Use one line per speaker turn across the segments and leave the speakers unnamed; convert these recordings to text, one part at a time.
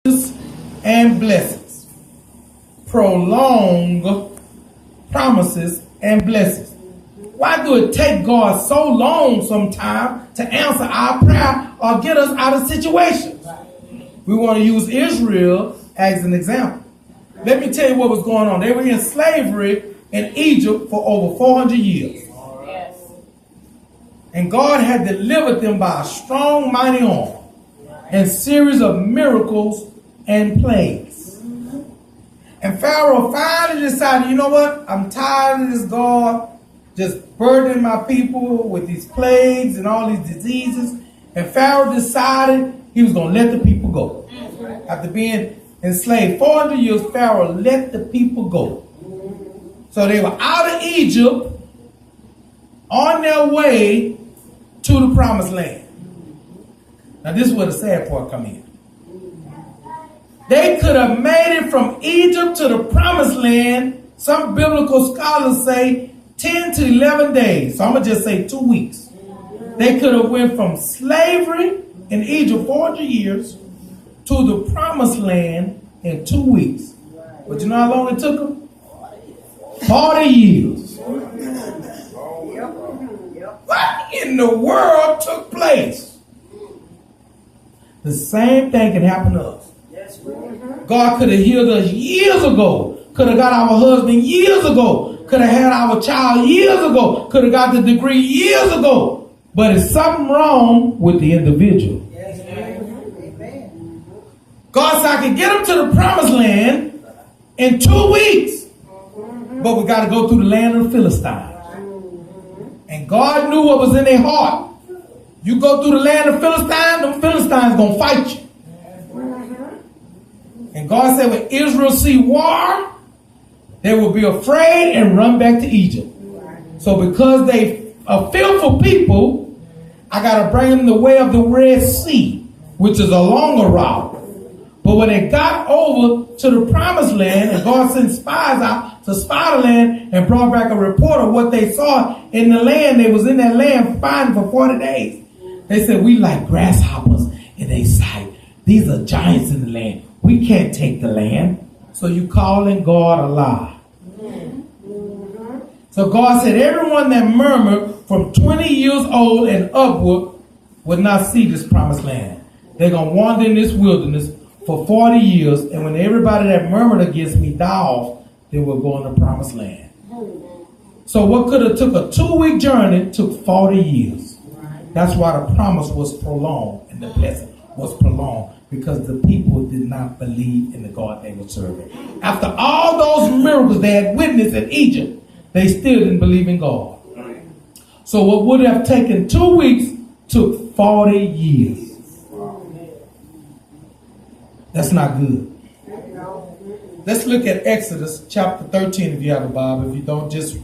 and blessings. Prolong promises and blessings. Why do it take God so long sometimes to answer our prayer or get us out of situations? We want to use Israel as an example. Let me tell you what was going on. They were in slavery in Egypt for over 400 years. And God had delivered them by a strong, mighty arm and series of miracles and plagues. And Pharaoh finally decided, you know what? I'm tired of this God just burdening my people with these plagues and all these diseases. And Pharaoh decided he was going to let the people go. After being enslaved 400 years, Pharaoh let the people go. So they were out of Egypt on their way to the promised land. Now this is where the sad part comes in. They could have made it from Egypt to the promised land. Some biblical scholars say 10 to 11 days. So I'm going to just say 2 weeks. They could have went from slavery in Egypt 400 years to the promised land in 2 weeks. But you know how long it took them? 40 years. What in the world took place? The same thing can happen to us. God could have healed us years ago. Could have got our husband years ago. Could have had our child years ago. Could have got the degree years ago. But it's something wrong with the individual. God said I can get them to the promised land in 2 weeks. But we got to go through the land of the Philistines. And God knew what was in their heart. You go through the land of Philistines, them Philistines going to fight you. And God said when Israel see war, they will be afraid and run back to Egypt. So because they are fearful people, I got to bring them the way of the Red Sea, which is a longer route. But when they got over to the promised land, and God sent spies out to spy the land and brought back a report of what they saw in the land, they was in that land fighting for 40 days. They said, we like grasshoppers in their sight. These are giants in the land. We can't take the land. So you calling God a lie. So God said, everyone that murmured from 20 years old and upward would not see this promised land. They're going to wander in this wilderness for 40 years. And when everybody that murmured against me die off, they will go in the promised land. So what could have took a 2-week journey took 40 years. That's why the promise was prolonged and the blessing was prolonged, because the people did not believe in the God they were serving. After all those miracles they had witnessed in Egypt, they still didn't believe in God. So what would have taken 2 weeks took 40 years. That's not good. Let's look at Exodus chapter 13 if you have a Bible. If you don't, just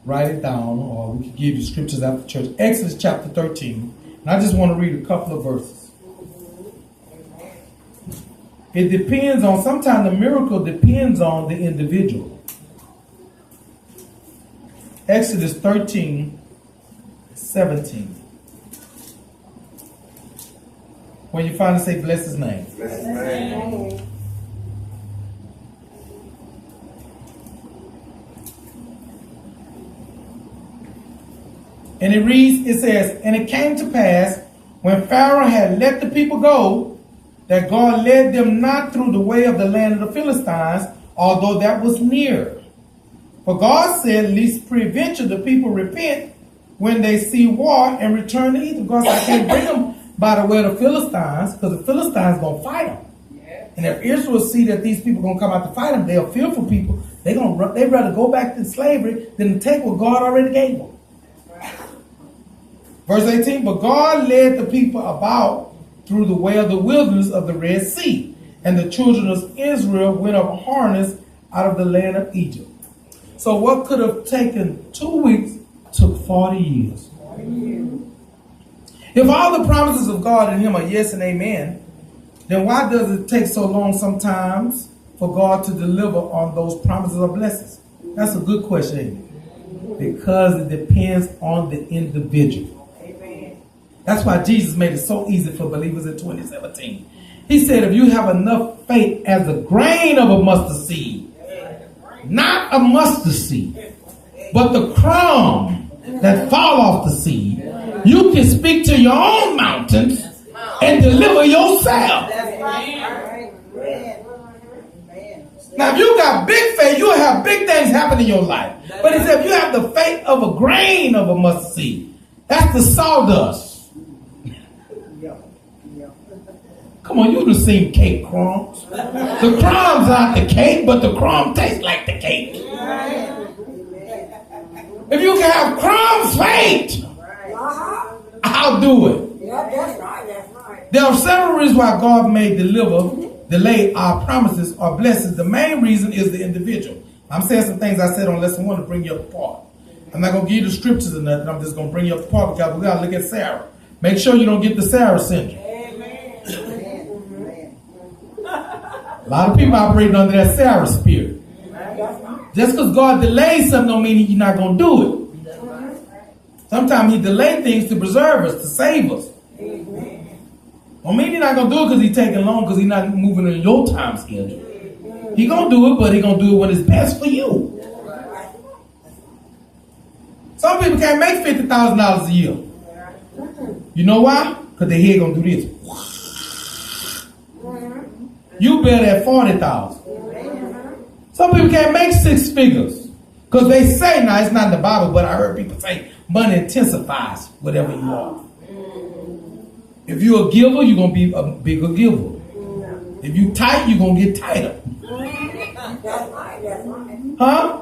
write it down, or we can give you scriptures after church. Exodus chapter 13. And I just want to read a couple of verses. It depends on, sometimes the miracle depends on the individual. Exodus 13, 17. When you finally say, bless his name. Bless his name. And it reads, it says, and it came to pass, when Pharaoh had let the people go, that God led them not through the way of the land of the Philistines, although that was near. For God said, lest peradventure the people repent when they see war and return to Egypt. God said, I can't bring them by the way of the Philistines, because the Philistines going to fight them. And if Israel see that these people going to come out to fight them, they are fearful people. They'd rather go back to slavery than to take what God already gave them. Verse 18, but God led the people about through the way of the wilderness of the Red Sea, and the children of Israel went up harnessed out of the land of Egypt. So what could have taken 2 weeks took 40 years. If all the promises of God in him are yes and amen, then why does it take so long sometimes for God to deliver on those promises or blessings? That's a good question, isn't it? Because it depends on the individual. That's why Jesus made it so easy for believers in 2017. He said, if you have enough faith as a grain of a mustard seed, not a mustard seed, but the crumb that fall off the seed, you can speak to your own mountains and deliver yourself. Now, if you got big faith, you'll have big things happen in your life. But he said, if you have the faith of a grain of a mustard seed, that's the sawdust. Come on, you done seen cake crumbs. The crumbs aren't the cake, but the crumb tastes like the cake. If you can have crumbs faith, I'll do it.
That's right.
There are several reasons why God may delay our promises or blessings. The main reason is the individual. I'm saying some things I said on lesson 1 to bring you up apart. I'm not going to give you the scriptures or nothing. I'm just going to bring you up apart because we got to look at Sarah. Make sure you don't get the Sarah syndrome. A lot of people operating under that Sarah spirit. Just because God delays something don't mean you're not going to do it. Sometimes he delays things to preserve us, to save us. Don't mean he's not going to do it because he's taking long, because he's not moving in your time schedule. He's going to do it, but he's going to do it when it's best for you. Some people can't make $50,000 a year. You know why? Because their head going to do this. You better at 40,000. Some people can't make 6 figures because they say, now it's not in the Bible, but I heard people say money intensifies whatever you are. If you're a giver, you're going to be a bigger giver. If you tight, you're going to get tighter. Huh?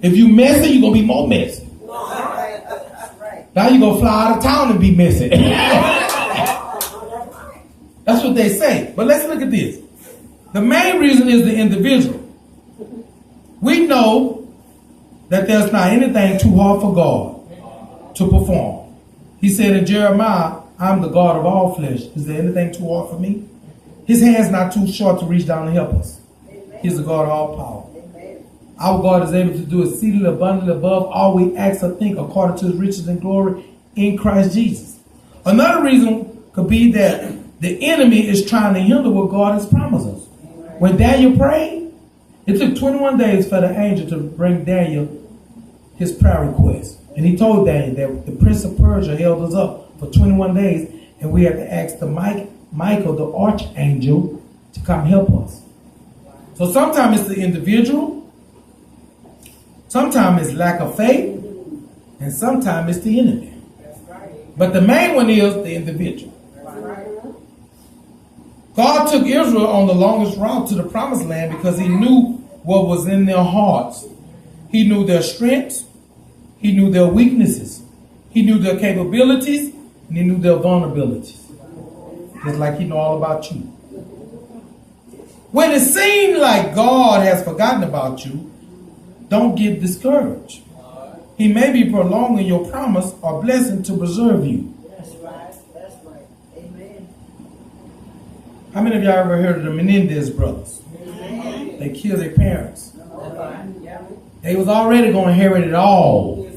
If you messy, you're going to be more messy. Now you're going to fly out of town and be messy. That's what they say. But let's look at this. The main reason is the individual. We know that there's not anything too hard for God to perform. He said in Jeremiah, I'm the God of all flesh. Is there anything too hard for me? His hand's not too short to reach down and help us. He's the God of all power. Our God is able to do exceedingly abundantly above all we ask or think, according to his riches and glory in Christ Jesus. Another reason could be that the enemy is trying to hinder what God has promised us. When Daniel prayed, it took 21 days for the angel to bring Daniel his prayer request. And he told Daniel that the prince of Persia held us up for 21 days, and we had to ask the Michael, the archangel, to come help us. So sometimes it's the individual, sometimes it's lack of faith, and sometimes it's the enemy. But the main one is the individual. God took Israel on the longest route to the promised land because he knew what was in their hearts. He knew their strengths. He knew their weaknesses. He knew their capabilities, and he knew their vulnerabilities. Just like he knows all about you. When it seems like God has forgotten about you, don't get discouraged. He may be prolonging your promise or blessing to preserve you. How many of y'all ever heard of the Menendez brothers? They killed their parents. They was already going to inherit it all,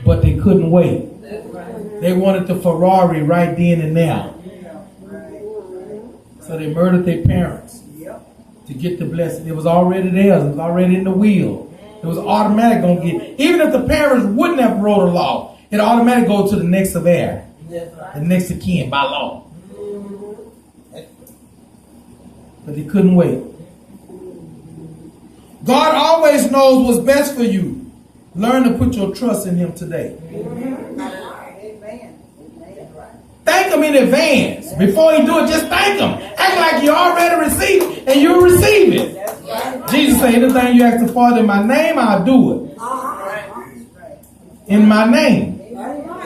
but they couldn't wait. They wanted the Ferrari right then and there. So they murdered their parents to get the blessing. It was already theirs. It was already in the will. It was automatic going to get. Even if the parents wouldn't have wrote a law, it automatically go to the next of heir, the next of kin by law. But they couldn't wait. God always knows what's best for you. Learn to put your trust in him today. Thank him in advance. Before you do it, just thank him. Act like you already received and you'll receive it. Jesus said, anything you ask the Father in my name, I'll do it. In my name.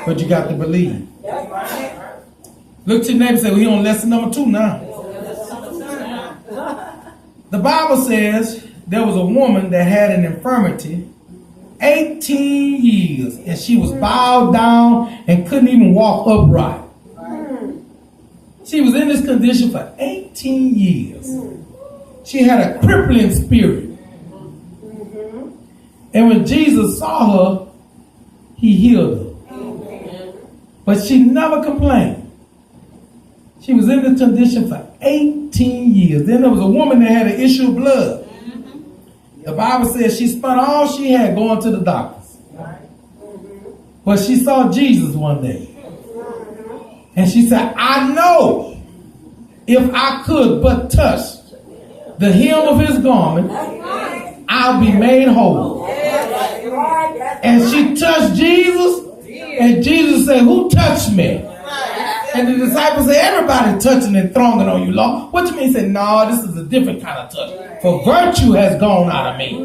But you got to believe. Look to your neighbor and say, well, he on lesson number 2 now. The Bible says there was a woman that had an infirmity 18 years, and she was bowed down and couldn't even walk upright. She was in this condition for 18 years. She had a crippling spirit. And when Jesus saw her, he healed her. But she never complained. She was in this condition for 18 years. Then there was a woman that had an issue of blood. The Bible says she spent all she had going to the doctors. But she saw Jesus one day. And she said, I know if I could but touch the hem of his garment, I'll be made whole. And she touched Jesus, and Jesus said, who touched me? And the disciples said, everybody touching and thronging on you, Lord. What you mean? He said, no, this is a different kind of touch. For virtue has gone out of me.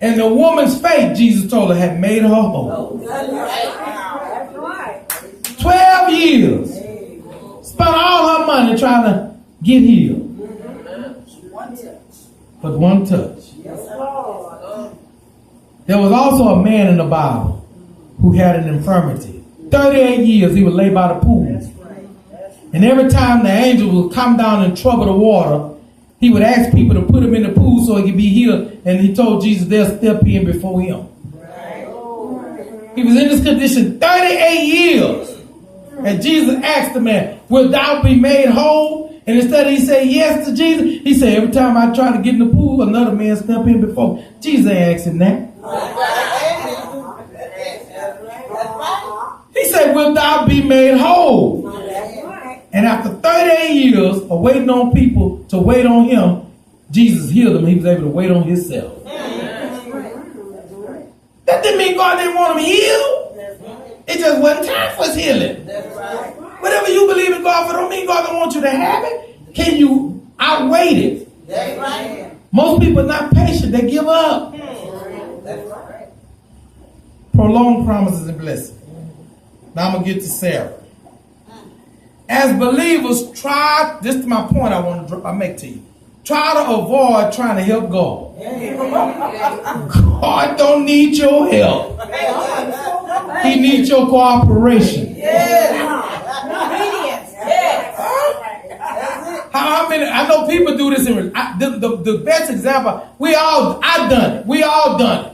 And the woman's faith, Jesus told her, had made her whole. 12 years. Spent all her money trying to get healed. But one touch. There was also a man in the Bible who had an infirmity. 38 years he would lay by the pool. And every time the angel would come down and trouble the water, he would ask people to put him in the pool so he could be healed. And he told Jesus they'll step in before him. He was in this condition 38 years. And Jesus asked the man, will thou be made whole? And instead he said yes to Jesus, he said, every time I try to get in the pool, another man step in before. Jesus ain't asking that. He said, will thou be made whole? And after 38 years of waiting on people to wait on him, Jesus healed him. He was able to wait on himself. That didn't mean God didn't want him healed. It just wasn't time for his healing. Whatever you believe in God for don't mean God don't want you to have it. Can you outwait it? Most people are not patient. They give up. Prolong promises and blessings. Now I'm going to get to Sarah. As believers, try, this is my point I make to you. Try to avoid trying to help God. God don't need your help. He needs your cooperation. How many? I know people do this. The best example, I've done it. We all done it.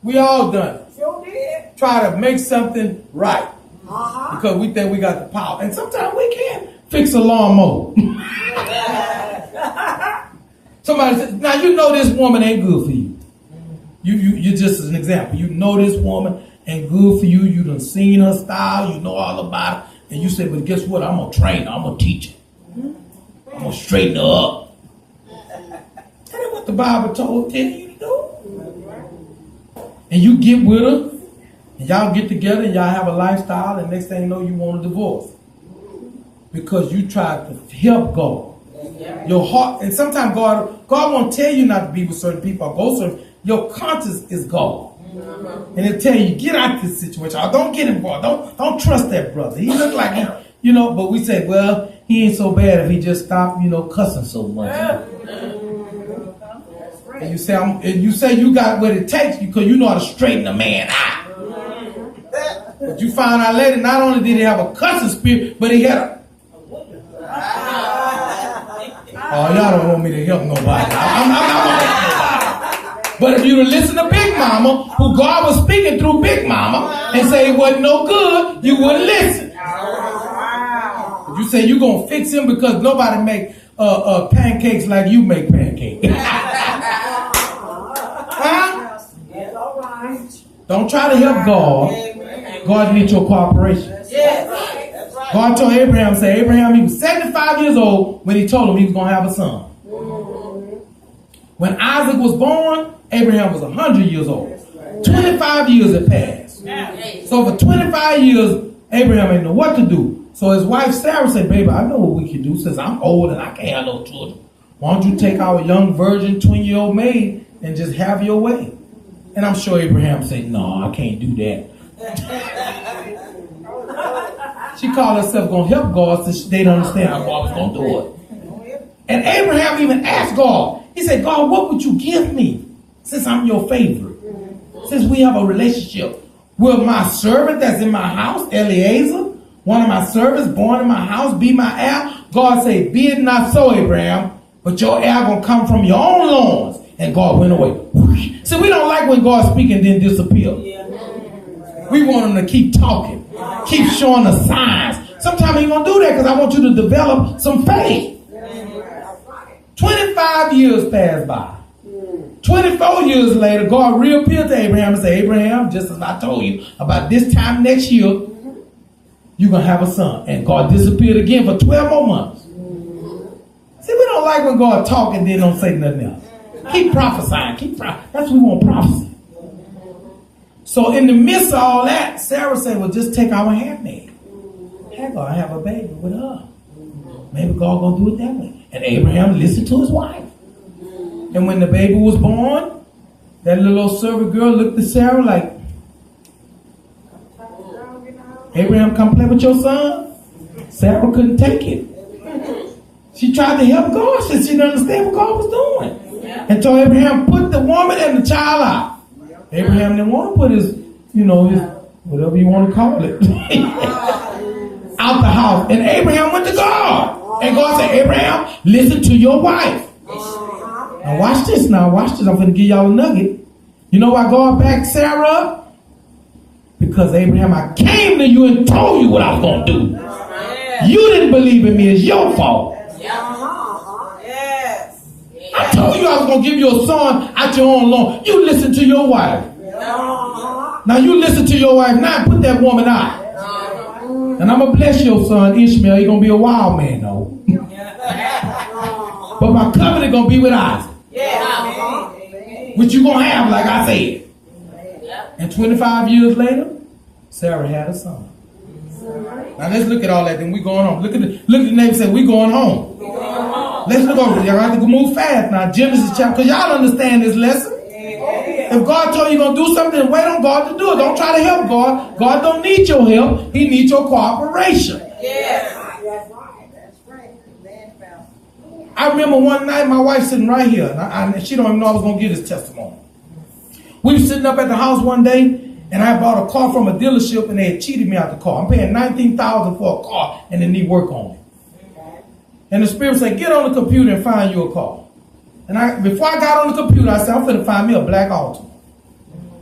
We all done it. Try to make something right. Because we think we got the power. And sometimes we can't fix a lawnmower. Somebody says, now you know this woman ain't good for you. You just as an example. You know this woman ain't good for you. You done seen her style. You know all about it. And you say, but guess what? I'm going to train her. I'm going to teach her. I'm going to straighten her up. That ain't what the Bible tell you to do. And you get with her. And y'all get together and y'all have a lifestyle. And next thing you know, you want a divorce. Because you tried to help God. Your heart, and sometimes God won't tell you not to be with certain people or go certain. Your conscience is God. And he'll tell you, get out of this situation. Or don't get involved. Don't trust that brother. He look like he, but we say, well, he ain't so bad if he just stopped, cussing so much. And you say you got what it takes because you know how to straighten a man out. But you find out later, not only did he have a cussing spirit, but he had a... Oh, y'all don't want me to help nobody. I'm not going to help nobody. But if you listen to Big Mama, who God was speaking through Big Mama, and say it wasn't no good, you wouldn't listen. If you say you're going to fix him because nobody make pancakes like you make pancakes. Huh? Don't try to help God. God needs your cooperation. God told Abraham, Abraham, he was 75 years old when he told him he was going to have a son. When Isaac was born, Abraham was 100 years old. 25 years had passed. So for 25 years, Abraham didn't know what to do. So his wife Sarah said, baby, I know what we can do since I'm old and I can't have no children. Why don't you take our young virgin 20-year-old maid and just have your way? And I'm sure Abraham said, no, I can't do that. She called herself going to help God since they didn't understand how God was going to do it. And Abraham even asked God. He said, God, what would you give me since I'm your favorite? Since we have a relationship. Will my servant that's in my house, Eliezer, one of my servants born in my house, be my heir? God said, be it not so, Abraham, but your heir going to come from your own loins. And God went away. So we don't like when God speaks and then disappear. We want him to keep talking. Keep showing us signs. Sometimes he gonna do that because I want you to develop some faith. 25 years passed by. 24 years later, God reappeared to Abraham and said, Abraham, just as I told you, about this time next year, you're going to have a son. And God disappeared again for 12 more months. See, we don't like when God talk and then don't say nothing else. Keep prophesying. That's what we want, prophecy. So in the midst of all that, Sarah said, well, just take our handmaid. Hagar, have a baby with her. Maybe God going to do it that way. And Abraham listened to his wife. And when the baby was born, that little old servant girl looked at Sarah like, Abraham, come play with your son? Sarah couldn't take it. She tried to help God. She didn't understand what God was doing. And so Abraham put the woman and the child out. Abraham didn't want to put his, his, whatever you want to call it, out the house. And Abraham went to God. And God said, Abraham, listen to your wife. Now watch this now. Watch this. I'm going to give y'all a nugget. You know why God backed Sarah up? Because Abraham, I came to you and told you what I was going to do. You didn't believe in me. It's your fault. I told you I was going to give you a son out your own loan. You listen to your wife. Now you listen to your wife now and put that woman out. And I'm going to bless your son Ishmael. He's going to be a wild man though. But my covenant going to be with Isaac. Which you going to have like I said. And 25 years later, Sarah had a son. Now let's look at all that. Then we going home. Look at the neighbor and say, we going home. Let's look over. Y'all have to move fast now. Genesis chapter, because y'all understand this lesson. If God told you going to do something, wait on God to do it. Don't try to help God. God don't need your help. He needs your cooperation. I remember one night my wife sitting right here, and she don't even know I was going to give this testimony. We were sitting up at the house one day, and I bought a car from a dealership, and they had cheated me out the car. I'm paying $19,000 for a car, and they need work on it. And the Spirit said, get on the computer and find you a car. And before I got on the computer, I said, I'm finna find me a black Altima.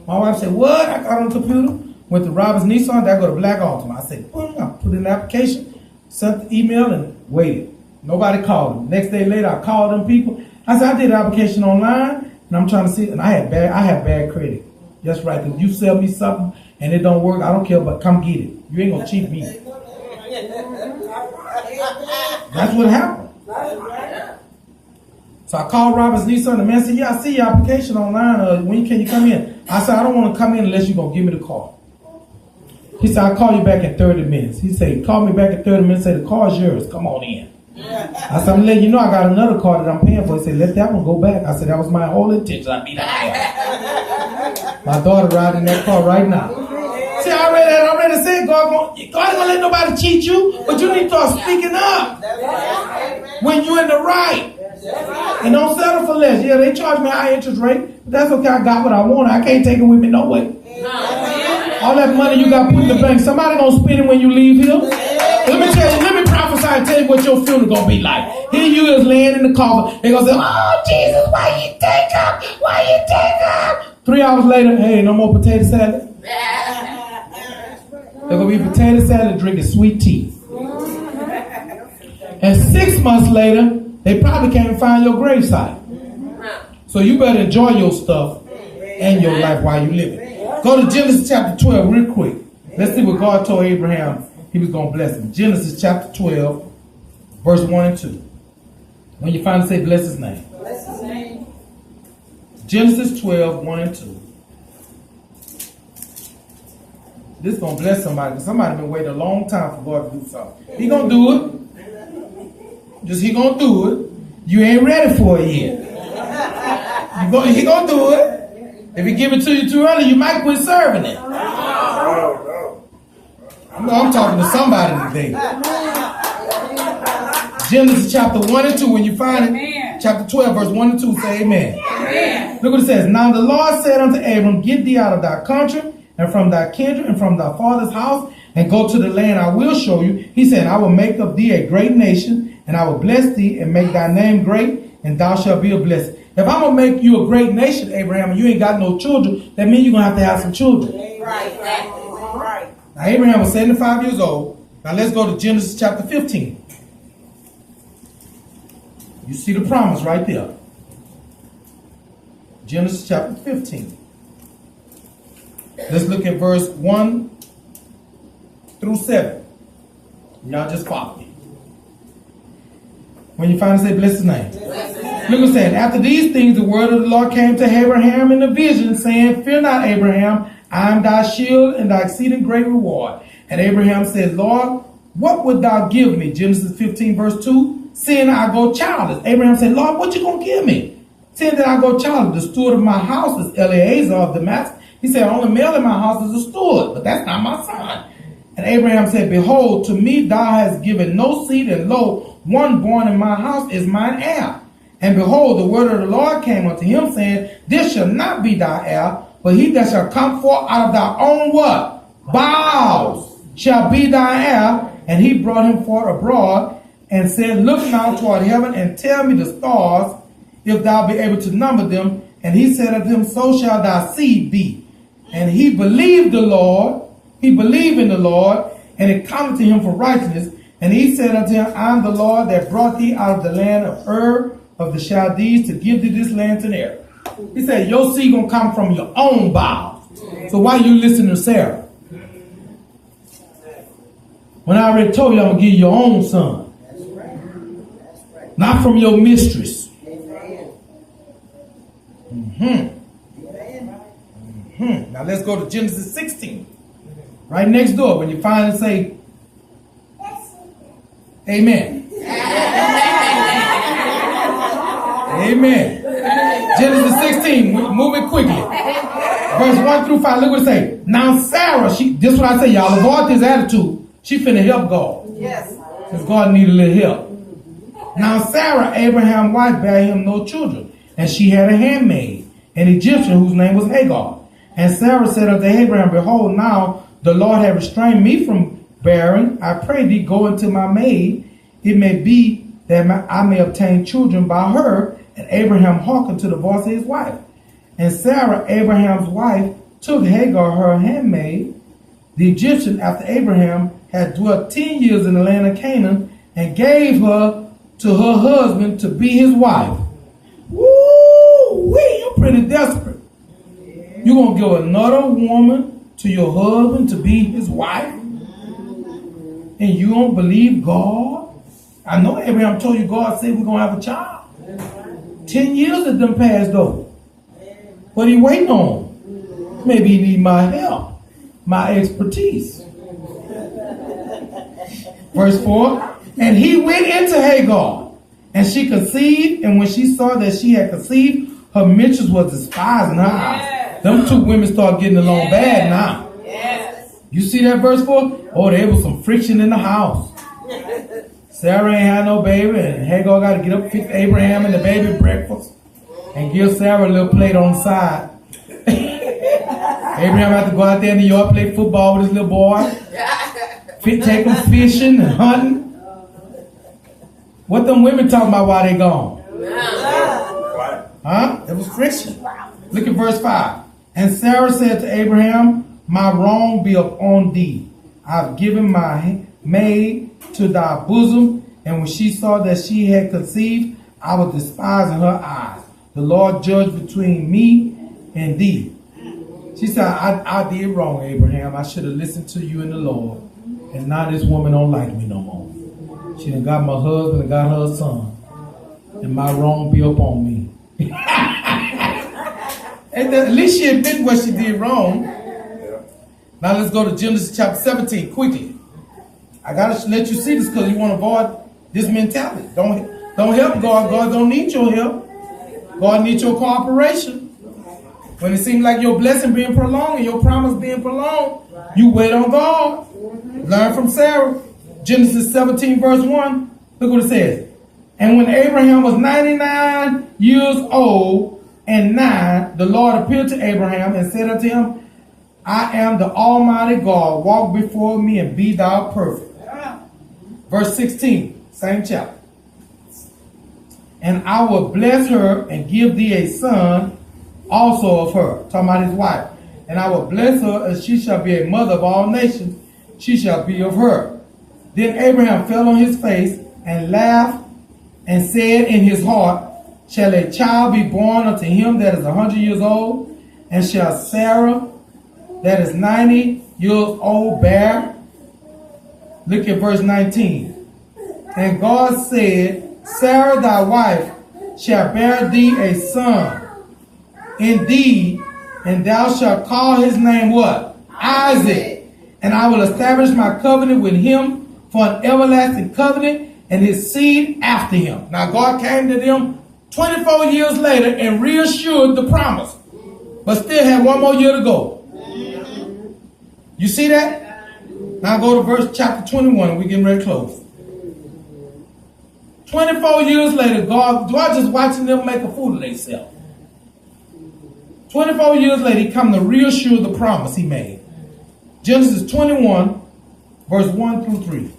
My wife said, what? I got on the computer, went to Robert's Nissan, I go to black Altima. I said, boom, I put in the application, sent the email, and waited. Nobody called them. Next day later, I called them people. I said, I did the application online, and I'm trying to see, and I have bad credit. That's right, because you sell me something, and it don't work, I don't care, but come get it. You ain't going to cheat me. That's what happened. So I called Robert's Nissan. The man said, yeah, I see your application online. When can you come in? I said, I don't want to come in unless you're going to give me the car. He said, I'll call you back in 30 minutes. He said, call me back in 30 minutes. Say, the car's yours. Come on in. I said, I'm letting you know I got another car that I'm paying for. He said, let that one go back. I said, that was my whole intention. I'd be that car. My daughter riding that car right now. See, I already said God ain't gonna let nobody cheat you, but you need to start speaking up when you're in the right. And don't settle for less. Yeah, they charge me a high interest rate, but that's okay. I got what I want. I can't take it with me no way. All that money you got put in the bank, somebody gonna spend it when you leave here. Let me prophesy and tell you what your funeral gonna be like. Here you is laying in the coffin. They gonna say, oh Jesus, why you take up? Why you take up? 3 hours later, hey, no more potato salad. They're going to be potato salad drinking sweet tea. And 6 months later, they probably can't find your gravesite. So you better enjoy your stuff and your life while you live it. Go to Genesis chapter 12 real quick. Let's see what God told Abraham he was going to bless him. Genesis chapter 12, verse 1 and 2. When you finally say bless his name.
Bless his name.
Genesis 12, 1 and 2. This is going to bless somebody, because somebody been waiting a long time for God to do something. He going to do it. Just he going to do it. You ain't ready for it yet. He going to do it. If he give it to you too early, you might quit serving it. I'm talking to somebody today. Genesis chapter 1 and 2. When you find it, chapter 12, verse 1 and 2, say amen. Amen. Look what it says. Now the Lord said unto Abram, get thee out of thy country, and from thy kindred, and from thy father's house, and go to the land I will show you. He said, I will make of thee a great nation, and I will bless thee, and make thy name great, and thou shalt be a blessing. If I'm going to make you a great nation, Abraham, and you ain't got no children, that means you're going to have some children.
Right.
Now, Abraham was 75 years old, Now let's go to Genesis chapter 15. You see the promise right there. Genesis chapter 15. Let's look at verse 1 through 7. Y'all just follow me. When you find it, say, bless his name. Look what it says. After these things, the word of the Lord came to Abraham in a vision, saying, fear not, Abraham, I am thy shield and thy exceeding great reward. And Abraham said, Lord, what would thou give me? Genesis 15, verse 2. Seeing I go childless. Abraham said, Lord, what you going to give me? Seeing that I go childless. The steward of my house is Eleazar of Damascus. He said, only male in my house is a steward, but that's not my son. And Abraham said, behold, to me thou hast given no seed, and lo, one born in my house is mine heir. And behold, the word of the Lord came unto him, saying, this shall not be thy heir, but he that shall come forth out of thy own what? Bowels shall be thy heir. And he brought him forth abroad, and said, look now toward heaven, and tell me the stars, if thou be able to number them. And he said unto him, so shall thy seed be. And he believed the Lord. He believed in the Lord, and it counted to him for righteousness. And he said unto him, I am the Lord that brought thee out of the land of Ur of the Chaldees to give thee this land to inherit. He said, your seed gonna come from your own bowels. So why you listening to Sarah? When I already told you I'm gonna give you your own son. Not from your mistress. Now let's go to Genesis 16. Right next door. When you find it, say, amen. Amen. Genesis 16. Move it quickly. Verse 1 through 5. Look what it say. Now Sarah, this is what I say, y'all. Avoid this attitude. She finna help God. Yes. Because God need a little help. Now Sarah, Abraham's wife, bare him no children. And she had a handmaid, an Egyptian, whose name was Hagar. And Sarah said unto Abraham, behold, now the Lord hath restrained me from bearing. I pray thee, go unto my maid. It may be that I may obtain children by her. And Abraham hearkened to the voice of his wife. And Sarah, Abraham's wife, took Hagar, her handmaid, the Egyptian, after Abraham had dwelt 10 years in the land of Canaan, and gave her to her husband to be his wife. Woo-wee, you're pretty desperate. You're going to give another woman to your husband to be his wife? And you don't believe God? I know Abraham told you God said we're going to have a child. 10 years has done passed over. What are you waiting on? Maybe you need my help, my expertise. Verse 4. And he went into Hagar, and she conceived, and when she saw that she had conceived, her mistress was despised in her eyes. Them two women start getting along bad now. Yes. You see that verse 4? Oh, there was some friction in the house. Sarah ain't had no baby, and Hagar got to get up, fix Abraham and the baby breakfast, and give Sarah a little plate on the side. Abraham had to go out there in the yard, play football with his little boy, take them fishing and hunting. What them women talking about while they gone? Huh? It was friction. Look at verse 5. And Sarah said to Abraham, my wrong be upon thee. I've given my maid to thy bosom. And when she saw that she had conceived, I was despised in her eyes. The Lord judged between me and thee. She said, I did wrong, Abraham. I should have listened to you and the Lord. And now this woman don't like me no more. She done got my husband and got her son. And my wrong be upon me. And at least she admitted what she did wrong. Now let's go to Genesis chapter 17 quickly. I gotta let you see this because you want to avoid this mentality. Don't help God. God don't need your help. God needs your cooperation. When it seems like your blessing being prolonged and your promise being prolonged, you wait on God. Learn from Sarah. Genesis 17 verse 1. Look what it says. And when Abraham was 99 years old and 9, the Lord appeared to Abraham and said unto him, I am the Almighty God. Walk before me and be thou perfect. Verse 16, same chapter. And I will bless her and give thee a son also of her. Talking about his wife. And I will bless her, and she shall be a mother of all nations. She shall be of her. Then Abraham fell on his face and laughed and said in his heart, shall a child be born unto him that is 100 years old? And shall Sarah that is 90 years old bear? Look at verse 19. And God said, Sarah thy wife shall bear thee a son. Indeed, and thou shalt call his name what? Isaac. And I will establish my covenant with him for an everlasting covenant, and his seed after him. Now God came to them 24 years later and reassured the promise, but still had one more year to go. You see that? Now go to verse chapter 21. We're getting ready to close. 24 years later, God just watching them make a fool of themselves. 24 years later, he come to reassure the promise he made. Genesis 21, verse 1 through 3.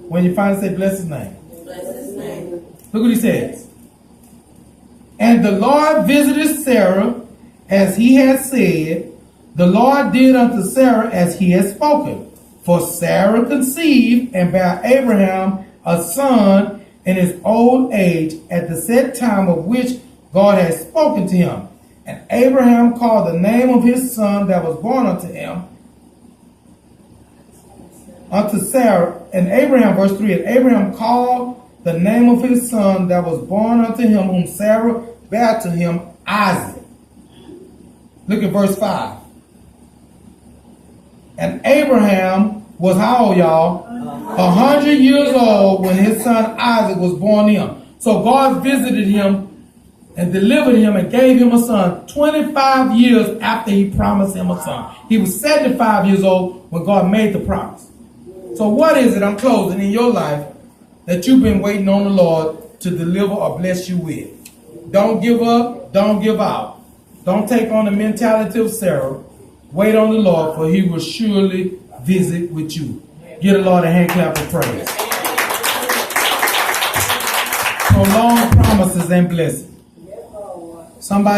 When you find it, say, bless his name.
Bless his name.
Look what he says. And the Lord visited Sarah as he had said. The Lord did unto Sarah as he had spoken. For Sarah conceived and bare Abraham a son in his old age at the set time of which God had spoken to him. And Abraham called the name of his son that was born unto him, unto Sarah. And Abraham, verse 3, and Abraham called the name of his son that was born unto him, whom Sarah bare to him, Isaac. Look at verse 5. And Abraham was how old, y'all? 100 years old when his son Isaac was born to him. So God visited him and delivered him and gave him a son 25 years after he promised him a son. He was 75 years old when God made the promise. So what is it, I'm closing, in your life that you've been waiting on the Lord to deliver or bless you with? Don't give up. Don't give out. Don't take on the mentality of Sarah. Wait on the Lord, for he will surely visit with you. Give the Lord a hand clap of praise. Prolong promises and blessings. Somebody